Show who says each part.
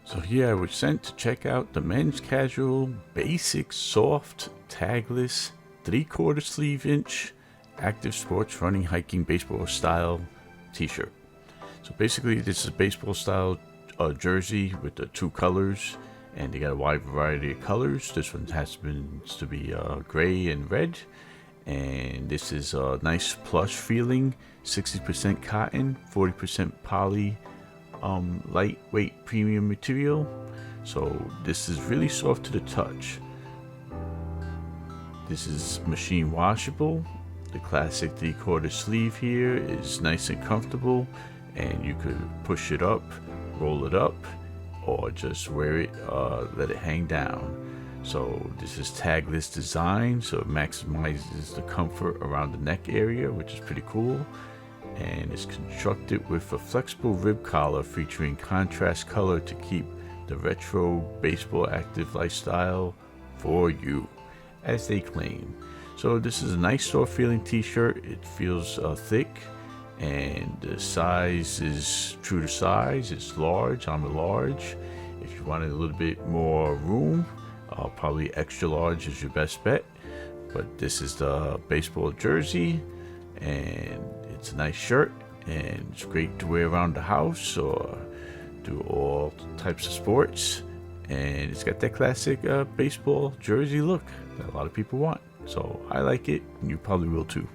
Speaker 1: So here I was sent to check out the men's casual basic soft tagless 3/4 sleeve inch active sports running hiking baseball style t-shirt. So basically this is a baseball style jersey with the two colors, and they got a wide variety of colors. This one happens to be gray and red, and this is a nice plush feeling, 60% cotton, 40% poly, lightweight premium material. So this is really soft to the touch. This is machine washable. The classic 3/4 sleeve here is nice and comfortable, and you could push it up, roll it up, or just wear it, let it hang down. So this is tagless design, so it maximizes the comfort around the neck area, which is pretty cool. And it's constructed with a flexible rib collar featuring contrast color to keep the retro baseball active lifestyle for you, as they claim. So this is a nice soft feeling t-shirt. It feels thick, and the size is true to size. It's large. I'm a large. If you wanted a little bit more room, probably extra large is your best bet. But this is the baseball jersey, and it's a nice shirt, and it's great to wear around the house or do all types of sports. And it's got that classic baseball jersey look that a lot of people want. So I like it, and you probably will too.